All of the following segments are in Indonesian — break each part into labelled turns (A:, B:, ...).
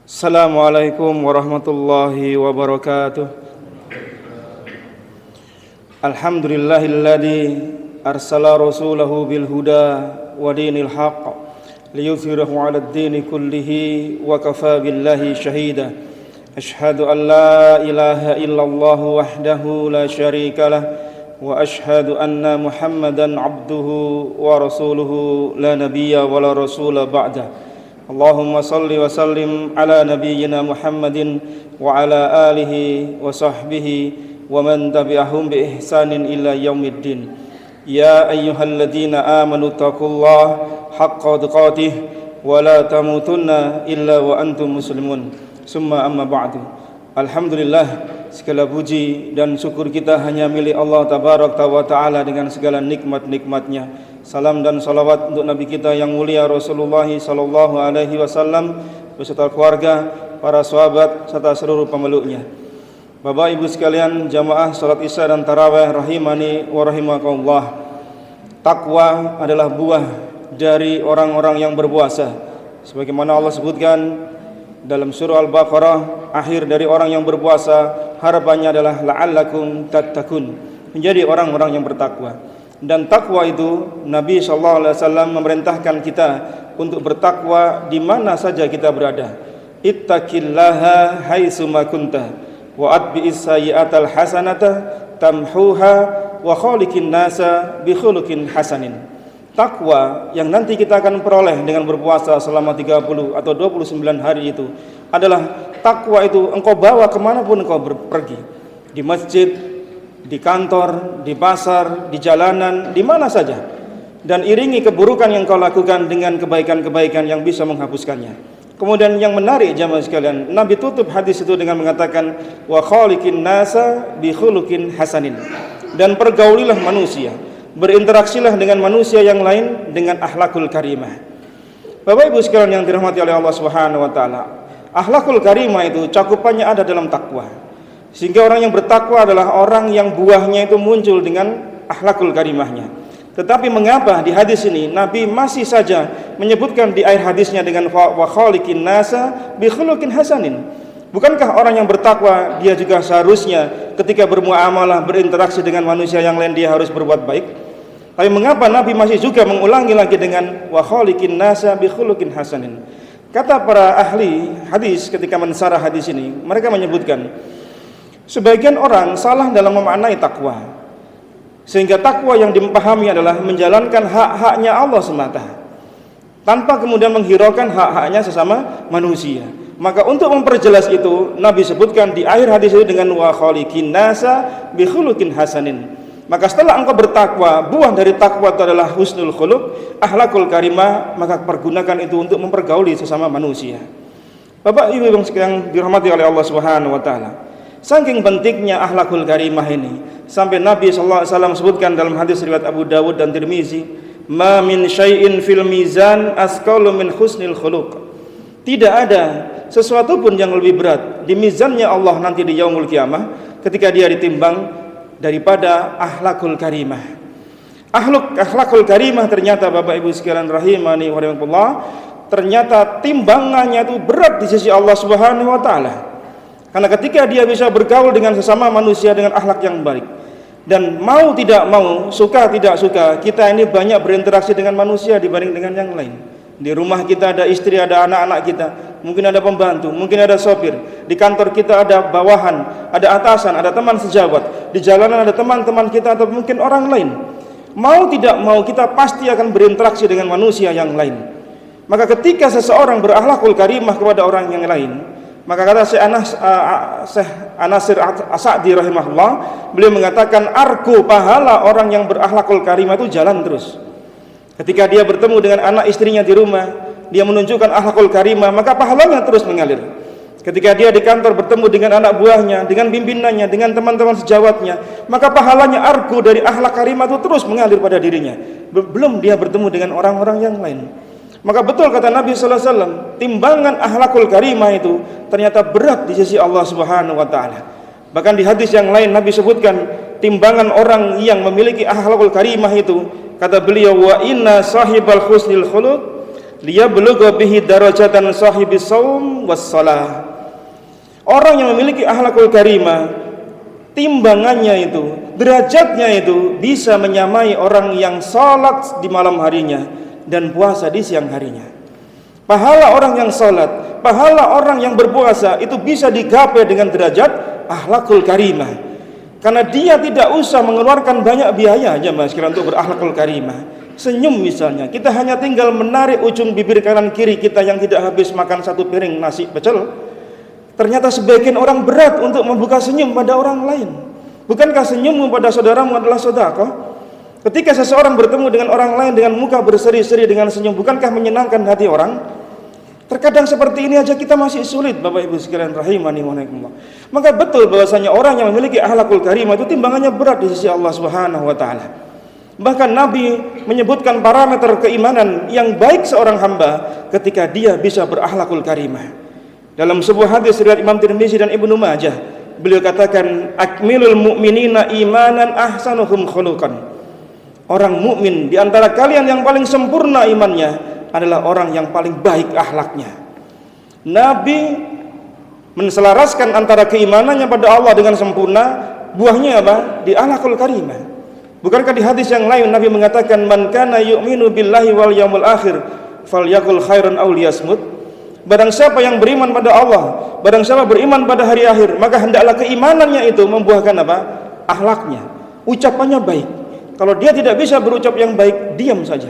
A: Assalamualaikum warahmatullahi wabarakatuh. Alhamdulillahilladzi arsala rasulahu bil huda wa dinil haqq liyuzhirahu 'alad dini kullihi wa kafa billahi shahida. Asyhadu an la ilaha illallah wahdahu la syarika lah wa asyhadu anna Muhammadan 'abduhu wa rasuluhu la nabiyya wa la rasula ba'dah. Allahumma salli wa sallim ala nabiyyina Muhammadin wa ala alihi wa sahbihi wa man tabi'ahum bi ihsanin ila yaumiddin. Ya ayyuhalladzina amanu taqullaha haqqa tuqatih wa la tamutunna illa wa antum muslimun. Summa amma ba'du. Alhamdulillah, segala puji dan syukur kita hanya milik Allah tabaraka wa taala dengan segala nikmat-nikmatnya. Salam dan salawat untuk Nabi kita yang mulia Rasulullah sallallahu alaihi wasallam beserta keluarga, para sahabat serta seluruh pemeluknya. Bapak Ibu sekalian, jamaah salat Isya dan tarawih rahimani wa rahimakumullah. Takwa adalah buah dari orang-orang yang berpuasa. Sebagaimana Allah sebutkan dalam surah Al-Baqarah, akhir dari orang yang berpuasa harapannya adalah la'allakum tattaqun, menjadi orang-orang yang bertakwa. Dan takwa itu Nabi SAW memerintahkan kita untuk bertakwa di mana saja kita berada. Ittaqillaha haitsuma kunta wa atbi'is sayyi'atal hasanata tamhuha wa khaliqin nasa bi khuluqin hasanin. Takwa yang nanti kita akan peroleh dengan berpuasa selama 30 atau 29 hari itu adalah takwa itu engkau bawa kemanapun engkau pergi, di masjid, di kantor, di pasar, di jalanan, di mana saja, dan iringi keburukan yang kau lakukan dengan kebaikan-kebaikan yang bisa menghapuskannya. Kemudian yang menarik jamaah sekalian, Nabi tutup hadis itu dengan mengatakan wa khaliqin nasa bi khuluqin hasanin, dan pergaulilah manusia, berinteraksilah dengan manusia yang lain dengan akhlakul karimah. Bapak Ibu sekalian yang dirahmati oleh Allah Subhanahu wa taala, akhlakul karimah itu cakupannya ada dalam takwa. Sehingga orang yang bertakwa adalah orang yang buahnya itu muncul dengan akhlakul karimahnya. Tetapi mengapa di hadis ini Nabi masih saja menyebutkan di akhir hadisnya dengan wa khaliqin nasa bi khuluqin hasanin? Bukankah orang yang bertakwa dia juga seharusnya ketika bermuamalah, berinteraksi dengan manusia yang lain dia harus berbuat baik? Tapi mengapa Nabi masih juga mengulangi lagi dengan wa khaliqin nasa bi khuluqin hasanin? Kata para ahli hadis ketika mensarah hadis ini, mereka menyebutkan sebagian orang salah dalam memaknai takwa, sehingga takwa yang dipahami adalah menjalankan hak-haknya Allah semata, tanpa kemudian menghiraukan hak-haknya sesama manusia. Maka untuk memperjelas itu, Nabi sebutkan di akhir hadis itu dengan wa khaliqin nasa bi khuluqin hasanin. Maka setelah engkau bertakwa, buah dari takwa itu adalah husnul khuluq, akhlakul karimah, maka pergunakan itu untuk mempergauli sesama manusia. Bapak Ibu yang dirahmati oleh Allah Subhanahu wa taala, saking pentingnya akhlakul karimah ini sampai Nabi sallallahu alaihi wasallam sebutkan dalam hadis riwayat Abu Dawud dan Tirmizi, "Ma min syai'in fil mizan asqalu min husnil khuluq." Tidak ada sesuatu pun yang lebih berat di mizannya Allah nanti di yaumul kiamah ketika dia ditimbang daripada akhlakul karimah. Akhlakul karimah ternyata Bapak Ibu sekalian rahimani wa rahimakumullah, ternyata timbangannya itu berat di sisi Allah Subhanahu wa taala. Karena ketika dia bisa bergaul dengan sesama manusia dengan akhlak yang baik, dan mau tidak mau, suka tidak suka, kita ini banyak berinteraksi dengan manusia dibanding dengan yang lain. Di rumah kita ada istri, ada anak-anak kita, mungkin ada pembantu, mungkin ada sopir. Di kantor kita ada bawahan, ada atasan, ada teman sejawat. Di jalanan ada teman-teman kita atau mungkin orang lain. Mau tidak mau kita pasti akan berinteraksi dengan manusia yang lain. Maka ketika seseorang berakhlakul karimah kepada orang yang lain, maka kata Syekh An-Nasir As-Sa'di rahimahullah, beliau mengatakan arku pahala orang yang berakhlakul karimah itu jalan terus. Ketika dia bertemu dengan anak istrinya di rumah, dia menunjukkan akhlakul karimah, maka pahalanya terus mengalir. Ketika dia di kantor bertemu dengan anak buahnya, dengan pimpinannya, dengan teman-teman sejawatnya, maka pahalanya arku dari akhlak karimah itu terus mengalir pada dirinya. Belum dia bertemu dengan orang-orang yang lain. Maka betul kata Nabi sallallahu alaihi wasallam, timbangan akhlakul karimah itu ternyata berat di sisi Allah Subhanahu wa taala. Bahkan di hadis yang lain Nabi sebutkan timbangan orang yang memiliki akhlakul karimah itu, kata beliau, wa inna sahibal husnil khuluq Liyablugha bihi darajatan sahibis shaum was shalah. Orang yang memiliki akhlakul karimah, timbangannya itu, derajatnya itu bisa menyamai orang yang salat di malam harinya dan puasa di siang harinya. Pahala orang yang salat, pahala orang yang berpuasa itu bisa digapai dengan derajat akhlakul karimah. Karena dia tidak usah mengeluarkan banyak biaya aja Mas kira untuk berakhlakul karimah. Senyum misalnya, kita hanya tinggal menarik ujung bibir kanan kiri kita yang tidak habis makan satu piring nasi pecel. Ternyata sebagian orang berat untuk membuka senyum pada orang lain. Bukankah senyummu pada saudaramu adalah sedekah? Ketika seseorang bertemu dengan orang lain dengan muka berseri-seri dengan senyum, bukankah menyenangkan hati orang? Terkadang seperti ini aja kita masih sulit, Bapak Ibu sekalian rahimani wa rahimakumullah. Maka betul bahwasanya orang yang memiliki akhlakul karimah itu timbangannya berat di sisi Allah Subhanahu wa taala. Bahkan Nabi menyebutkan parameter keimanan yang baik seorang hamba ketika dia bisa berakhlakul karimah. Dalam sebuah hadis riwayat Imam Tirmizi dan Ibnu Majah, beliau katakan, akmilul mu'minina imanan ahsanuhum khuluqan. Orang mukmin di antara kalian yang paling sempurna imannya adalah orang yang paling baik akhlaknya. Nabi menselaraskan antara keimanannya pada Allah dengan sempurna, buahnya apa? Di akhlakul karimah. Bukankah di hadis yang lain Nabi mengatakan, man kana yu'minu billahi wal yaumil akhir falyakul khairan aw liyasmut. Barang siapa yang beriman pada Allah, barang siapa beriman pada hari akhir, maka hendaklah keimanannya itu membuahkan apa? Akhlaknya, ucapannya baik. Kalau dia tidak bisa berucap yang baik, diam saja.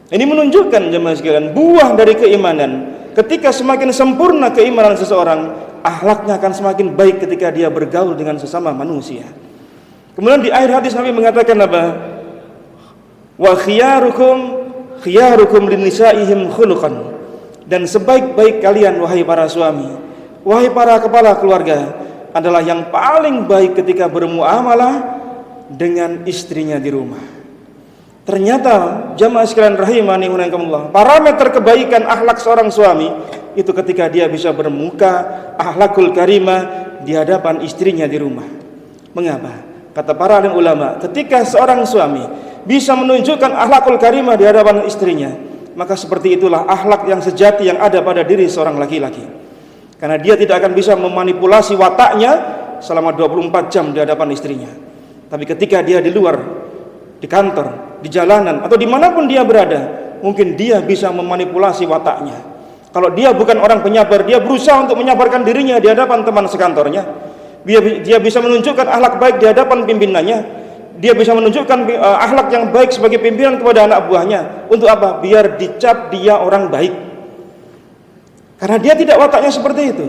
A: Ini menunjukkan jemaah sekalian, buah dari keimanan. Ketika semakin sempurna keimanan seseorang, akhlaknya akan semakin baik ketika dia bergaul dengan sesama manusia. Kemudian di akhir hadis Nabi mengatakan apa? Wa khiyarukum linisaihim khuluqan. Dan sebaik-baik kalian wahai para suami, wahai para kepala keluarga, adalah yang paling baik ketika bermuamalah dengan istrinya di rumah. Ternyata jamaah sekalian rahimani wa rahimakumullah, parameter kebaikan akhlak seorang suami itu ketika dia bisa bermuka akhlakul karimah di hadapan istrinya di rumah. Mengapa? Kata para alim ulama, ketika seorang suami bisa menunjukkan akhlakul karimah di hadapan istrinya, maka seperti itulah akhlak yang sejati yang ada pada diri seorang laki-laki. Karena dia tidak akan bisa memanipulasi wataknya selama 24 jam di hadapan istrinya. Tapi ketika dia di luar, di kantor, di jalanan, atau dimanapun dia berada, mungkin dia bisa memanipulasi wataknya. Kalau dia bukan orang penyabar, dia berusaha untuk menyabarkan dirinya di hadapan teman sekantornya. Dia bisa menunjukkan akhlak baik di hadapan pimpinannya. Dia bisa menunjukkan akhlak yang baik sebagai pimpinan kepada anak buahnya. Untuk apa? Biar dicap dia orang baik. Karena dia tidak wataknya seperti itu.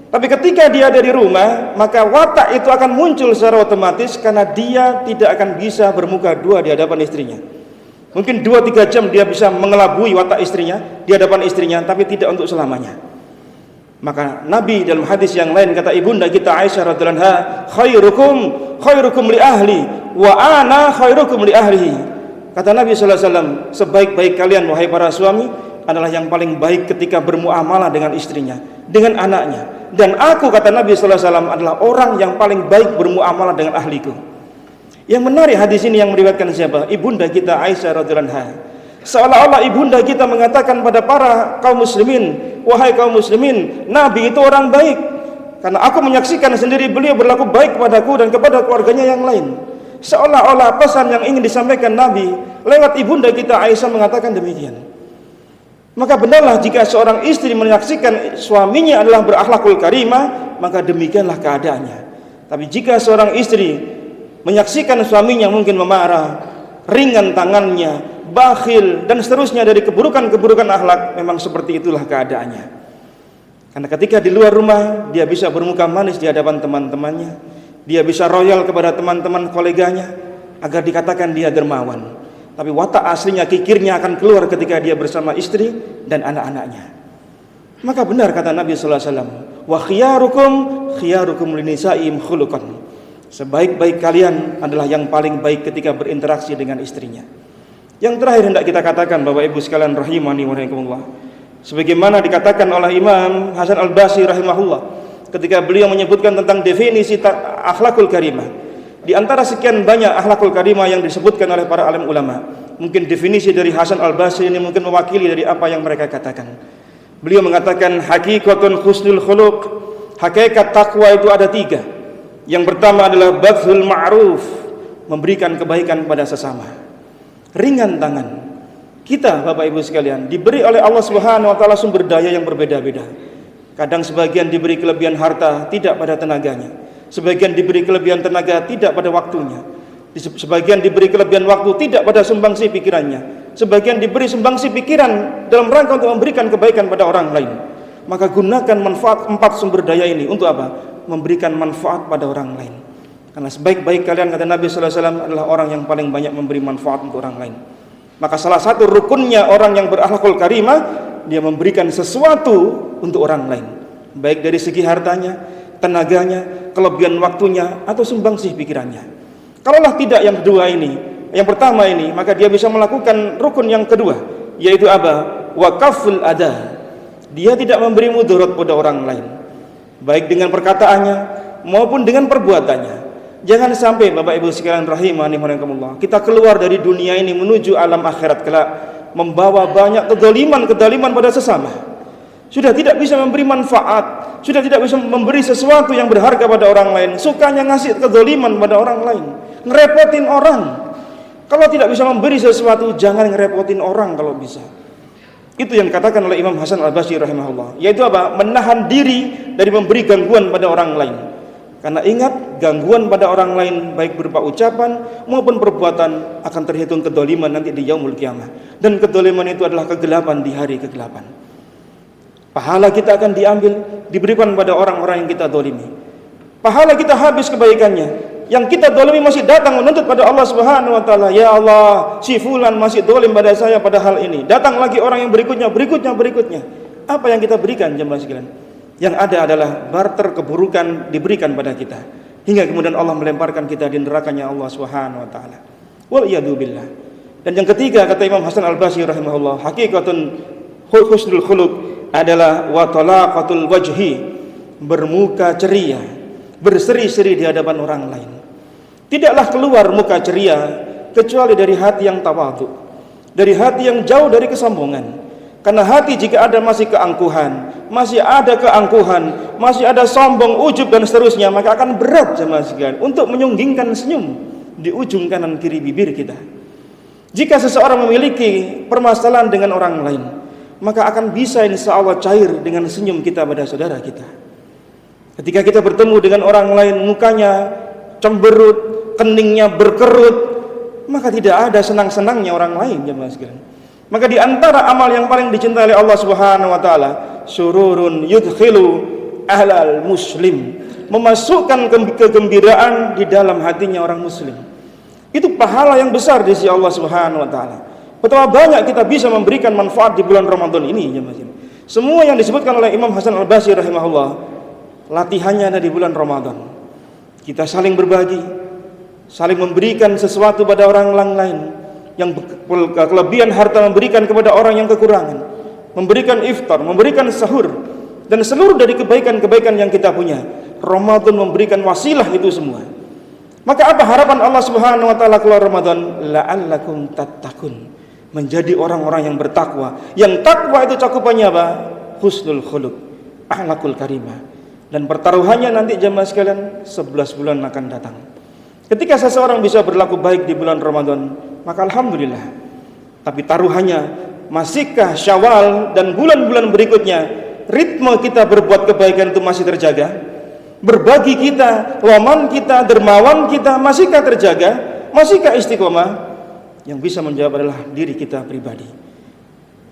A: Tapi ketika dia ada di rumah, maka watak itu akan muncul secara otomatis karena dia tidak akan bisa bermuka dua di hadapan istrinya. Mungkin 2-3 jam dia bisa mengelabui watak istrinya di hadapan istrinya, tapi tidak untuk selamanya. Maka Nabi dalam hadis yang lain kata ibunda kita Aisyah radhiyallahu anha, khairukum li ahli wa ana khairukum li ahlihi. Kata Nabi sallallahu alaihi wasallam, sebaik-baik kalian wahai para suami adalah yang paling baik ketika bermuamalah dengan istrinya, dengan anaknya. Dan aku, kata Nabi sallallahu alaihi wasallam, adalah orang yang paling baik bermuamalah dengan ahliku. Yang menarik hadis ini yang meriwayatkan siapa? Ibunda kita Aisyah radhiyallahu anha. Seolah-olah ibunda kita mengatakan pada para kaum muslimin, wahai kaum muslimin, Nabi itu orang baik. Karena aku menyaksikan sendiri beliau berlaku baik kepadaku dan kepada keluarganya yang lain. Seolah-olah pesan yang ingin disampaikan Nabi lewat ibunda kita Aisyah mengatakan demikian. Maka benarlah jika seorang istri menyaksikan suaminya adalah berakhlakul karimah, maka demikianlah keadaannya. Tapi jika seorang istri menyaksikan suaminya mungkin memarah, ringan tangannya, bakhil dan seterusnya dari keburukan-keburukan akhlak, memang seperti itulah keadaannya. Karena ketika di luar rumah dia bisa bermuka manis di hadapan teman-temannya, dia bisa royal kepada teman-teman koleganya agar dikatakan dia dermawan. Tapi watak aslinya, kikirnya akan keluar ketika dia bersama istri dan anak-anaknya. Maka benar kata Nabi sallallahu alaihi wasallam, wa khiyarukum linisaihim khuluqan. Sebaik-baik kalian adalah yang paling baik ketika berinteraksi dengan istrinya. Yang terakhir hendak kita katakan Bapak Ibu sekalian rahimani wa rahimakumullah, sebagaimana dikatakan oleh Imam Hasan Al-Basri rahimahullah ketika beliau menyebutkan tentang definisi akhlakul karimah. Di antara sekian banyak akhlakul karimah yang disebutkan oleh para alim ulama, Mungkin definisi dari Hasan Al-Basri ini mungkin mewakili dari apa yang mereka katakan. Beliau mengatakan hakikatun husnul khuluq, hakikat takwa itu ada 3. Yang pertama adalah badhul ma'ruf, memberikan kebaikan kepada sesama. Ringan tangan. Kita Bapak Ibu sekalian diberi oleh Allah Subhanahu wa taala sumber daya yang berbeda-beda. Kadang sebagian diberi kelebihan harta tidak pada tenaganya. Sebagian diberi kelebihan tenaga tidak pada waktunya. Sebagian diberi kelebihan waktu tidak pada sumbangsi pikirannya. Sebagian diberi sumbangsi pikiran dalam rangka untuk memberikan kebaikan pada orang lain. Maka gunakan manfaat 4 sumber daya ini untuk apa? Memberikan manfaat pada orang lain. Karena sebaik-baik kalian, kata Nabi sallallahu alaihi wasallam, adalah orang yang paling banyak memberi manfaat untuk orang lain. Maka salah satu rukunnya orang yang berakhlakul karimah, dia memberikan sesuatu untuk orang lain, baik dari segi hartanya, tenaganya, kelebihan waktunya, atau sumbangsih pikirannya. Kalaulah tidak yang kedua ini, yang pertama ini, maka dia bisa melakukan rukun yang kedua, yaitu apa? Wakaful ada. Dia tidak memberi mudarat pada orang lain, baik dengan perkataannya maupun dengan perbuatannya. Jangan sampai Bapak Ibu sekalian rahimani rahimakumullah, kita keluar dari dunia ini menuju alam akhirat kelak membawa banyak kedoliman pada sesama. Sudah tidak bisa memberi manfaat, sudah tidak bisa memberi sesuatu yang berharga pada orang lain, sukanya ngasih kedoliman pada orang lain, ngerepotin orang. Kalau tidak bisa memberi sesuatu, jangan ngerepotin orang kalau bisa. Itu yang dikatakan oleh Imam Hasan Al-Basri rahimahullah, yaitu apa? Menahan diri dari memberi gangguan pada orang lain. Karena ingat, gangguan pada orang lain baik berupa ucapan maupun perbuatan akan terhitung kedoliman nanti di yaumul qiyamah. Dan kedoliman itu adalah kegelapan di hari kegelapan. Pahala kita akan diambil, diberikan pada orang-orang yang kita dolimi. Pahala kita habis kebaikannya. Yang kita dolimi masih datang menuntut pada Allah Subhanahu wa taala, ya Allah, si fulan masih dolim pada saya pada hal ini. Datang lagi orang yang berikutnya. Apa yang kita berikan jemaah sekalian? Yang ada adalah barter keburukan diberikan pada kita, hingga kemudian Allah melemparkan kita di nerakanya Allah Subhanahu wa taala. Wal iyadu billah. Dan yang ketiga, kata Imam Hasan Al-Basri rahimahullah, hakikatun husnul khuluq adalah wa talaqatul wajhi, bermuka ceria, berseri-seri di hadapan orang lain. Tidaklah keluar muka ceria kecuali dari hati yang tawadhu, dari hati yang jauh dari kesombongan. Karena hati jika ada masih keangkuhan, masih ada sombong, ujub dan seterusnya, maka akan berat jemaah sekalian untuk menyunggingkan senyum di ujung kanan kiri bibir kita. Jika seseorang memiliki permasalahan dengan orang lain, maka akan bisa insya Allah cair dengan senyum kita pada saudara kita. Ketika kita bertemu dengan orang lain, mukanya cemberut, keningnya berkerut, maka tidak ada senang-senangnya orang lain jemaah sekalian. Maka di antara amal yang paling dicintai oleh Allah Subhanahu wa taala, sururun yudkhilu ahlal muslim, memasukkan kegembiraan di dalam hatinya orang muslim. Itu pahala yang besar di sisi Allah Subhanahu wa taala. Betapa banyak kita bisa memberikan manfaat di bulan Ramadan ini ya Mas. Semua yang disebutkan oleh Imam Hasan Al-Basri rahimahullah, latihannya ada di bulan Ramadan. Kita saling berbagi, saling memberikan sesuatu pada orang lain. Yang kelebihan harta memberikan kepada orang yang kekurangan, memberikan iftar, memberikan sahur, dan seluruh dari kebaikan-kebaikan yang kita punya. Ramadan memberikan wasilah itu semua. Maka apa harapan Allah Subhanahu wa taala keluar Ramadan? La'allakum tattaqun, menjadi orang-orang yang bertakwa. Yang takwa itu cakupannya apa? Husnul khuluq, akhlakul karimah. Dan pertaruhannya nanti jemaah sekalian 11 bulan akan datang. Ketika seseorang bisa berlaku baik di bulan Ramadan, maka alhamdulillah. Tapi taruhannya, masihkah Syawal dan bulan-bulan berikutnya ritme kita berbuat kebaikan itu masih terjaga? Berbagi kita, loman kita, dermawan kita masihkah terjaga? Masihkah istiqomah? Yang bisa menjawab adalah diri kita pribadi.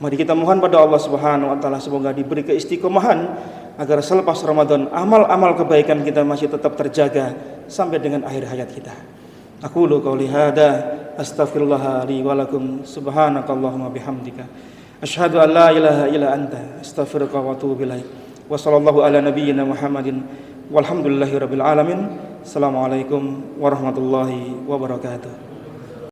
A: Mari kita mohon pada Allah Subhanahu wa taala semoga diberi keistiqomahan agar selepas Ramadan amal-amal kebaikan kita masih tetap terjaga sampai dengan akhir hayat kita. Aqulu qouli hadza astaghfirullah li wa lakum subhanakallahumma bihamdika asyhadu an la ilaha illa anta astaghfiruka wa atubu ilaik. Wa sallallahu ala nabiyyina Muhammadin walhamdulillahirabbil alamin. Assalamualaikum warahmatullahi wabarakatuh.